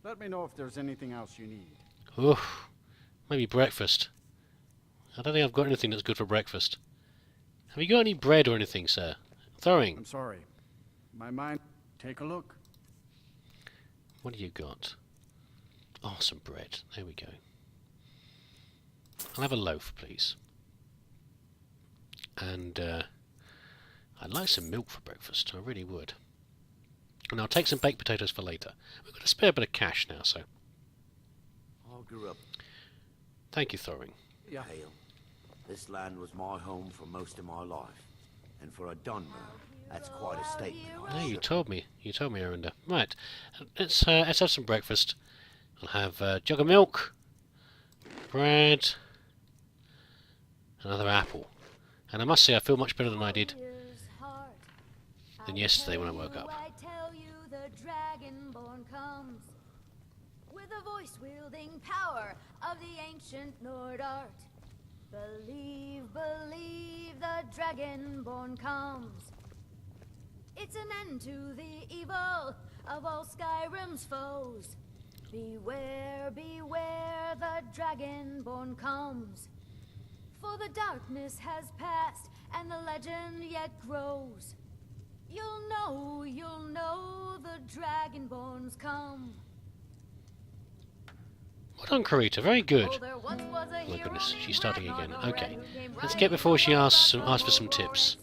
Let me know if there's anything else you need. Oof. Maybe breakfast. I don't think I've got anything that's good for breakfast. Have you got any bread or anything, sir? Throwing. I'm sorry. My mind... Take a look. What do you got? Oh, some bread. There we go. I'll have a loaf, please. And I'd like some milk for breakfast. I really would. And I'll take some baked potatoes for later. We've got a spare bit of cash now, so... I grew up Thank you, Thoring. Hale. This land was my home for most of my life. And for a Dunmer, that's quite a statement. No, you told me. You told me, Arunda. Right. Let's have some breakfast. I'll have a jug of milk, bread, another apple. And I must say, I feel much better than I did yesterday when I woke up. I tell you the Dragonborn comes with the voice-wielding power of the ancient Nord art. Believe, believe the Dragonborn comes. It's an end to the evil of all Skyrim's foes. Beware, beware, the Dragonborn comes. For the darkness has passed and the legend yet grows. You'll know the Dragonborns come. Well done, Karita. Very good. Oh, there once was a Oh my hero goodness, named she's starting again. Ragnar Okay, who came let's riding get before she asks for some tips.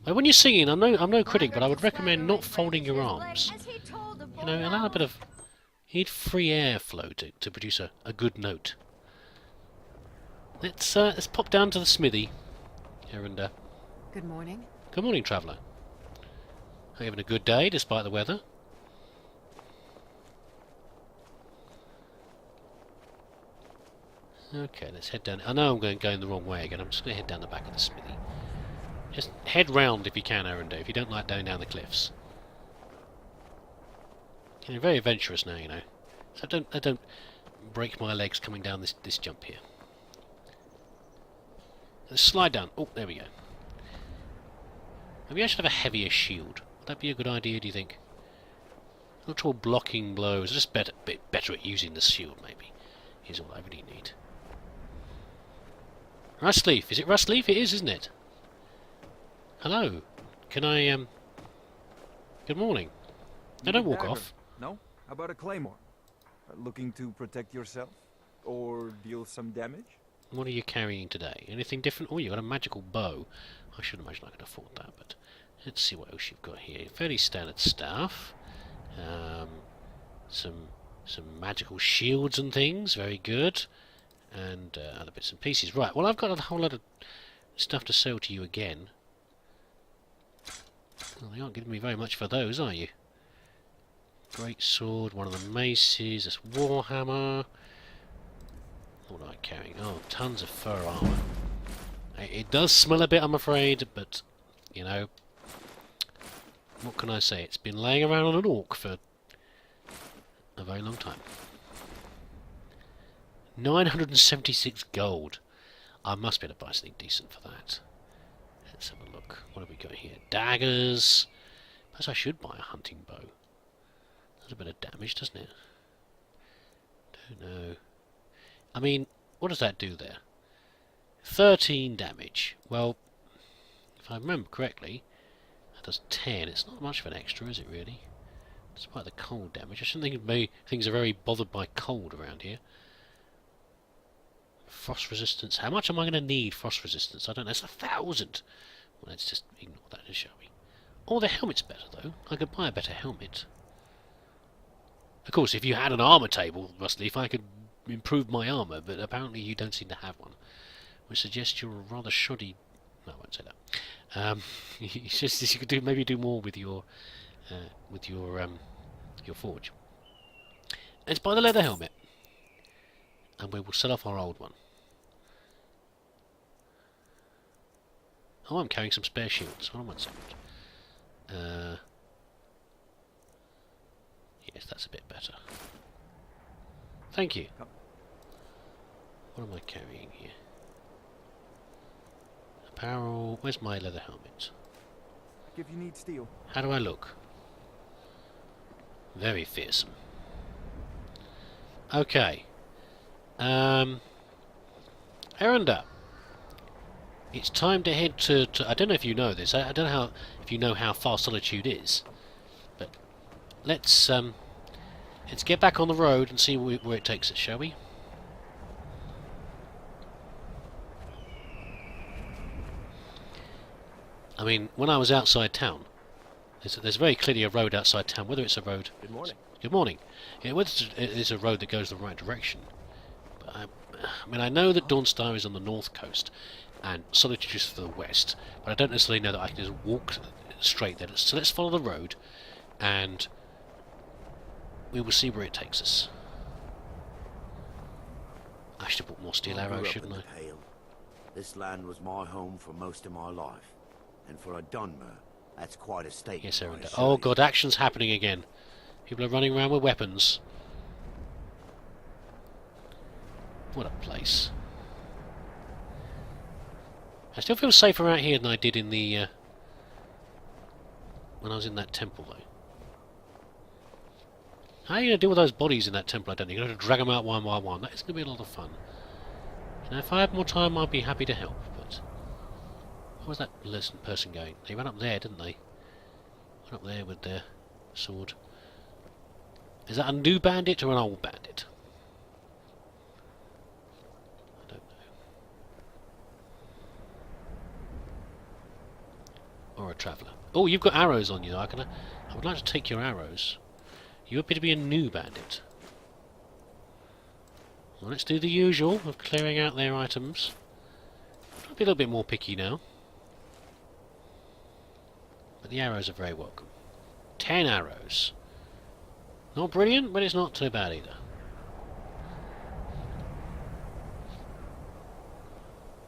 Well, when you're singing, I'm no critic, but I would recommend not folding your arms. You know, allow a bit of... You need free air flow to produce a good note. Let's pop down to the smithy. Here and Good morning. good morning, traveller. Are you having a good day despite the weather? Okay, let's head down. I know I'm going the wrong way again. I'm just going to head down the back of the smithy. Just head round if you can, Arunda, if you don't like going down the cliffs. You're very adventurous now, you know. So don't break my legs coming down this jump here. Let's slide down. Oh, there we go. Maybe I should have a heavier shield. Would that be a good idea, do you think? Not all blocking blows. Just bit better at using the shield, maybe. Is all I really need. Rustleaf. Is it Rustleaf? It is, isn't it? Hello. Can I, Good morning. No, don't walk off. No? How about a claymore? Looking to protect yourself? Or deal some damage? What are you carrying today? Anything different? Oh, you've got a magical bow. I should imagine I can afford that, but let's see what else you've got here. Fairly standard stuff. Some magical shields and things. Very good. And other bits and pieces. Right, well, I've got a whole lot of stuff to sell to you again. Well, they aren't giving me very much for those, are you? Great sword, one of the maces, this warhammer. What am I carrying? Oh, tons of fur armour. It does smell a bit, I'm afraid, but, you know, what can I say? It's been laying around on an orc for a very long time. 976 gold. I must be able to buy something decent for that. Let's have a look. What have we got here? Daggers. Perhaps I should buy a hunting bow. That's a bit of damage, doesn't it? Don't know. I mean, what does that do there? 13 damage. Well, if I remember correctly, that does 10. It's not much of an extra, is it really? Despite the cold damage. I shouldn't think things are very bothered by cold around here. Frost resistance. How much am I going to need frost resistance? I don't know. It's 1,000. Well, let's just ignore that, shall we? Oh, the helmet's better, though. I could buy a better helmet. Of course, if you had an armour table, Rustleaf, I could improve my armour, but apparently you don't seem to have one. Which suggests you're a rather shoddy... No, I won't say that. It's just you could maybe do more with your forge. Let's buy the leather helmet. And we will sell off our old one. Oh, I'm carrying some spare shields. Hold on 1 second. Yes, that's a bit better. Thank you. What am I carrying here? Apparel. Where's my leather helmet? If you need steel. How do I look? Very fearsome. Okay. Aranda, it's time to head to I don't know if you know this. I don't know if you know how far Solitude is, but let's get back on the road and see where it takes us, shall we? I mean, when I was outside town, there's very clearly a road outside town. Whether it's a road... Good morning. Good morning. Yeah, whether it is a road that goes the right direction. But I mean, I know that Dawnstar is on the north coast, and Solitude is to the west, but I don't necessarily know that I can just walk straight there. So let's follow the road, and we will see where it takes us. I should have bought more steel I grew arrows, up shouldn't in I? the Pale. This land was my home for most of my life, and for a Dunmer, that's quite a statement. Yes, I Aranda. assure Oh you. god, action's happening again. People are running around with weapons. What a place. I still feel safer out here than I did in the... when I was in that temple, though. How are you going to deal with those bodies in that temple? I don't know. You're going to drag them out one by one. That is going to be a lot of fun. Now, if I had more time, I'd be happy to help, but... Where was that person going? They ran up there, didn't they? Went up there with their sword. Is that a new bandit or an old bandit? I don't know. Or a traveller. Oh, you've got arrows on you, though. I would like to take your arrows. You appear to be a new bandit. Well, let's do the usual of clearing out their items. I'll be a little bit more picky now. But the arrows are very welcome. 10 arrows. Not brilliant, but it's not too bad either.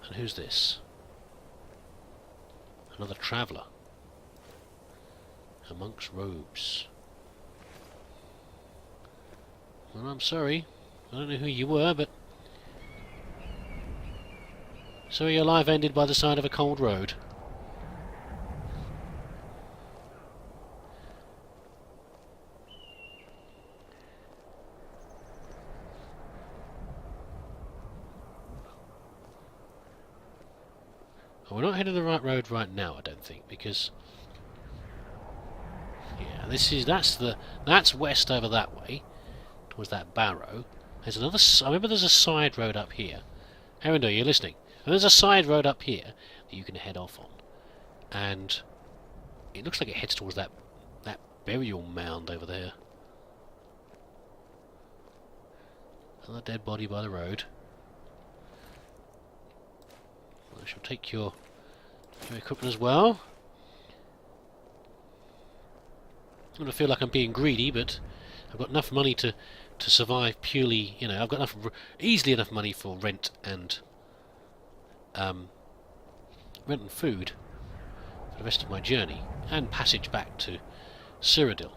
And who's this? Another traveller. A monk's robes. Well, I'm sorry. I don't know who you were, but... So your life ended by the side of a cold road. Well, we're not heading the right road right now, I don't think, because... Yeah, that's west over that way. Was that barrow. There's another... I remember there's a side road up here. Aranda, you're listening. And there's a side road up here that you can head off on. And it looks like it heads towards that burial mound over there. Another dead body by the road. I shall take your equipment as well. I'm going to feel like I'm being greedy, but I've got enough money to survive purely, you know, I've got easily enough money for rent and food for the rest of my journey, and passage back to Cyrodiil.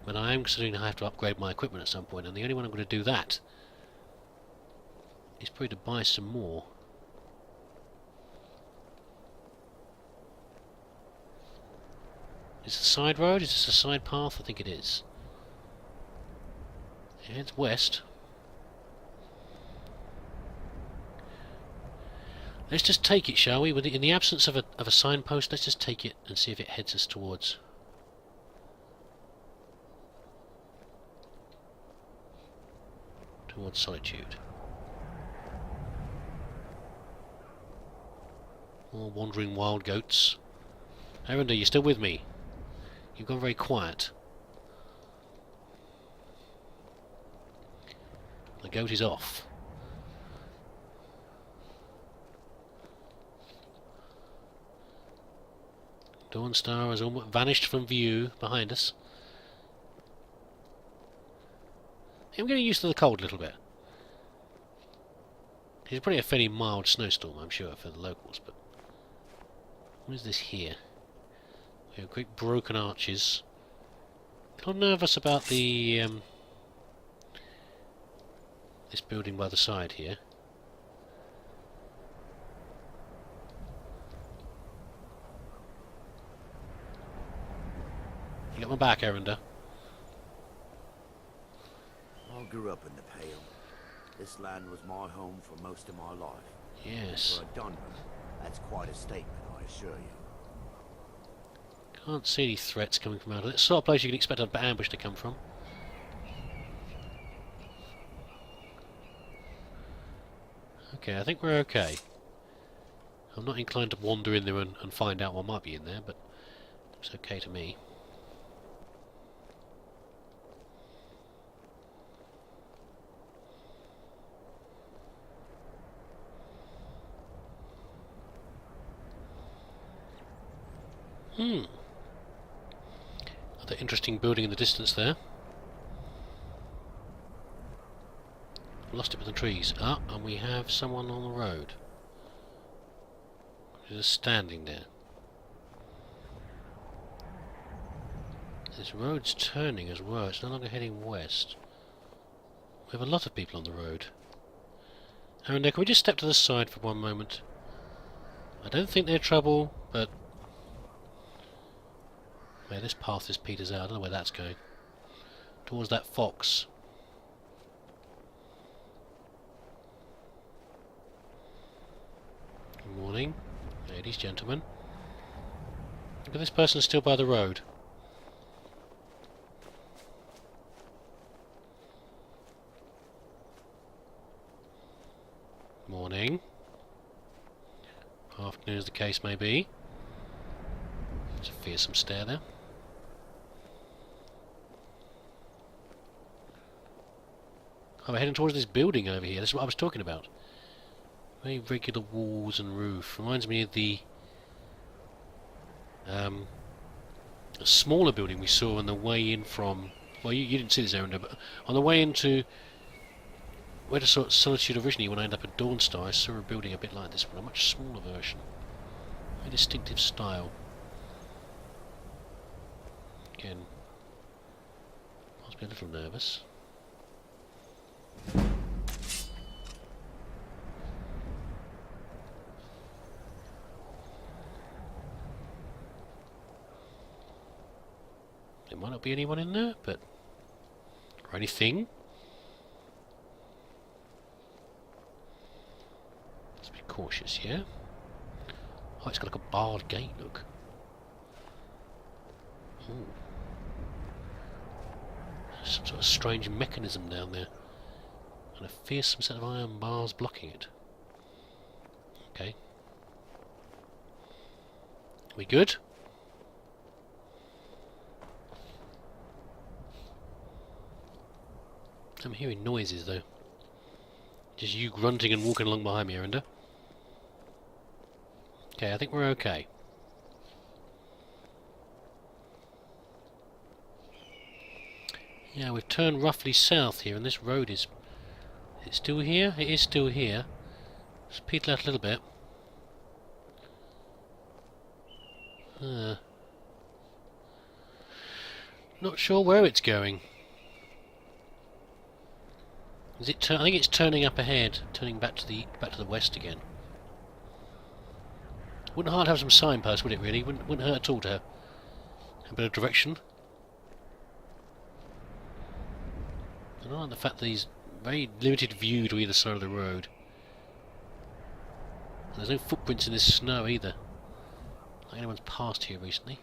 But I am considering I have to upgrade my equipment at some point, and the only way I'm going to do that is probably to buy some more. Is this a side road? Is this a side path? I think it is. It heads west. Let's just take it, shall we? In the absence of a signpost, let's just take it and see if it heads us towards Solitude. More wandering wild goats. Aranda, you still with me? You've gone very quiet. The goat is off. Dawnstar has almost vanished from view behind us. I'm getting used to the cold a little bit. It's probably a fairly mild snowstorm, I'm sure, for the locals, but... What is this here? We have great broken arches. A little nervous about the this building by the side here. You got my back, Aranda. grew up in the Pale. This land was my home for most of my life. Yes. For a Dunmer, that's quite a statement, I assure you. Can't see any threats coming from out of it. It's the sort of place you can expect an ambush to come from. Okay, I think we're okay. I'm not inclined to wander in there and find out what might be in there, but it's okay to me. Another interesting building in the distance there. Lost it with the trees. Ah, and we have someone on the road. Just standing there. This road's turning as well. It's no longer heading west. We have a lot of people on the road. Aaron, can we just step to the side for one moment? I don't think they're trouble, but yeah, this path is peters out. I don't know where that's going. Towards that fox. Good morning, ladies, gentlemen. Look at this person still by the road. Morning. Afternoon as the case may be. There's a fearsome stare there. Oh, we're heading towards this building over here. This is what I was talking about. Very regular walls and roof. Reminds me of the a smaller building we saw on the way in from... Well, you didn't see this, Aaron, but on the way into where I saw Solitude originally, when I ended up at Dawnstar, I saw a building a bit like this one, a much smaller version. Very distinctive style. Again, must be a little nervous. There might not be anyone in there, but... or anything. Let's be cautious here. Oh, it's got like a barred gate, look. Ooh. Some sort of strange mechanism down there. And a fearsome set of iron bars blocking it. Okay. We good? I'm hearing noises though. Just you grunting and walking along behind me, Arinda. Okay, I think we're okay. Yeah, we've turned roughly south here, and this road is... Is it still here? It is still here. Let's petal out a little bit. Not sure where it's going. Is it? I think it's turning up ahead, turning back to the west again. Wouldn't hard to have some signposts, would it? Really, wouldn't hurt at all to have a bit of direction. I don't like the fact that he's very limited view to either side of the road. And there's no footprints in this snow either. Like anyone's passed here recently.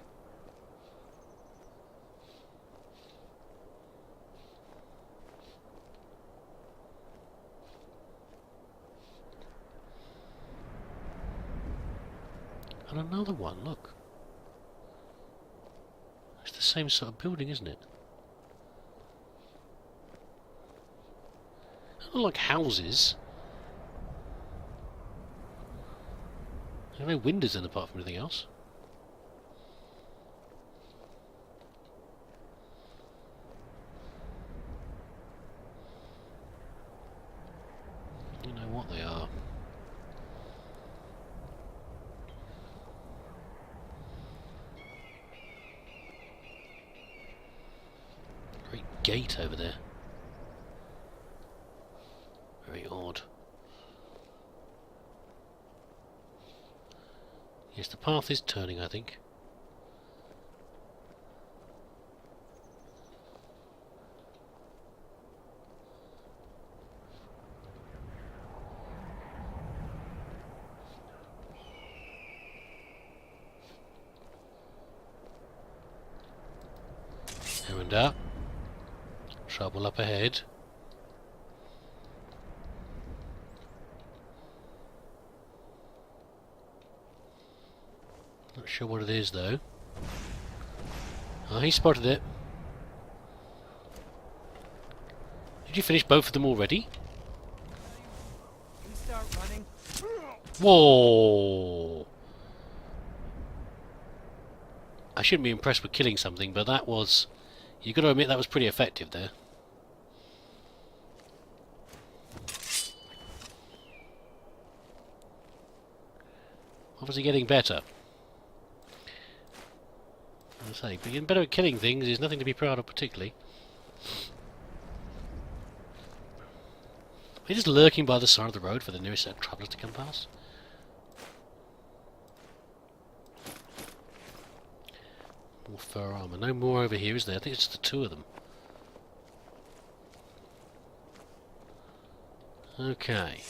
And another one, look. It's the same sort of building, isn't it? They look like houses. There are no windows in apart from anything else. You know what they are. Great gate over there. Very odd. Yes, the path is turning, I think. Erenda. Trouble up ahead. Not sure what it is though. Oh, he spotted it. Did you finish both of them already? We start running. Whoa! I shouldn't be impressed with killing something, but that was... You've got to admit that was pretty effective there. Obviously getting better. I say, but getting better at killing things is nothing to be proud of particularly. We're just lurking by the side of the road for the nearest set of travellers to come past. More fur armour. No more over here, is there? I think it's just the two of them. Okay.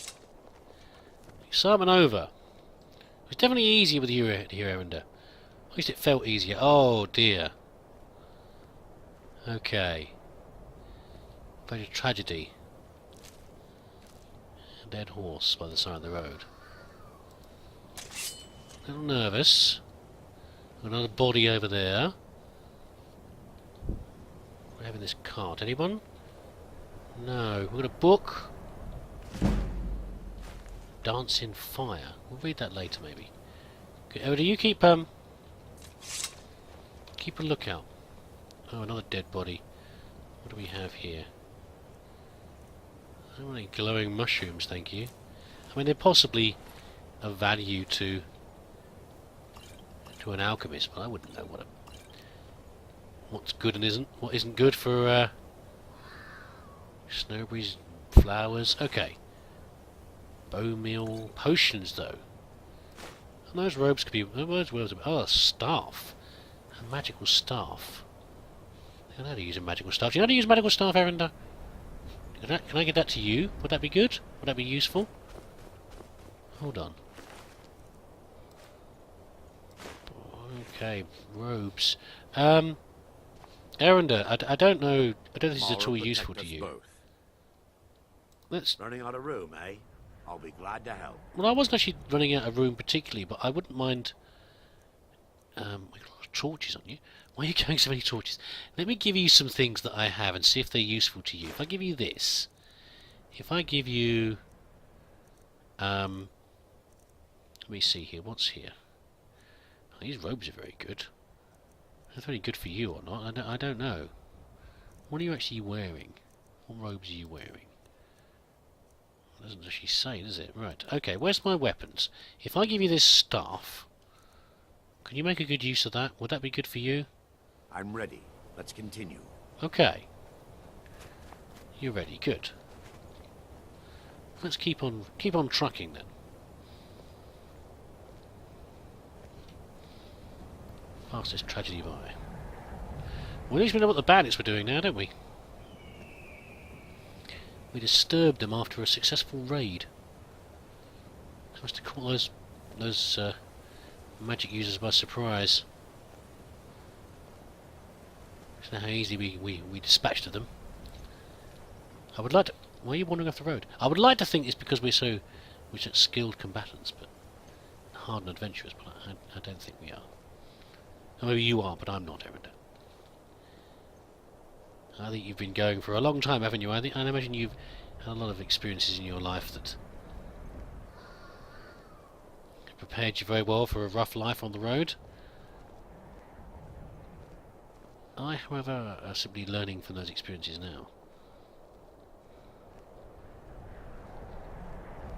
Excitement over. It was definitely easier with you here, Erenda. At least it felt easier. Oh dear. Okay. Very tragedy. A dead horse by the side of the road. A little nervous. Another body over there. We have in this cart. Anyone? No. We've got a book. Dancing Fire. We'll read that later, maybe. Okay, Oda, you keep a lookout. Oh, another dead body. What do we have here? I don't want any glowing mushrooms, thank you. I mean, they're possibly of value to an alchemist, but I wouldn't know what's good and what isn't good for snowberries, flowers. Okay. Bone meal potions, though. And those robes could be. Oh, a staff. A magical staff. I don't know how to use a magical staff. Do you know how to use a magical staff, Erenda? Can I get that to you? Would that be good? Would that be useful? Hold on. Okay, robes. Erenda, I don't know. I don't think this is at all useful to you. Let's. Running out of room, eh? I'll be glad to help. Well, I wasn't actually running out of room particularly, but I wouldn't mind. We've got a lot of torches on you. Why are you carrying so many torches? Let me give you some things that I have and see if they're useful to you. If I give you this, if I give you, let me see here. What's here? Oh, these robes are very good. Are they very good for you or not? I don't know. What are you actually wearing? What robes are you wearing? It doesn't actually say, does it? Right. Okay. Where's my weapons? If I give you this staff, can you make a good use of that? Would that be good for you? I'm ready. Let's continue. Okay. You're ready. Good. Let's keep on trucking then. Fastest tragedy by. Well, at least we know what the bandits were doing now, don't we? We disturbed them after a successful raid. They must have caught those magic users by surprise. I don't know how easily we dispatched them. I would like to... Why are you wandering off the road? I would like to think it's because we're such skilled combatants, but hardened adventurers, but I don't think we are. Or maybe you are, but I'm not, Erenda. I think you've been going for a long time, haven't you? I imagine you've had a lot of experiences in your life that prepared you very well for a rough life on the road. I, however, are simply learning from those experiences now.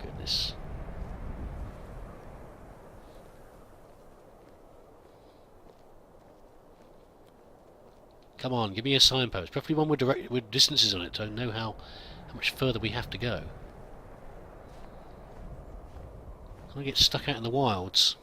Goodness. Come on, give me a signpost. Preferably one with distances on it, so I know how much further we have to go. I get stuck out in the wilds.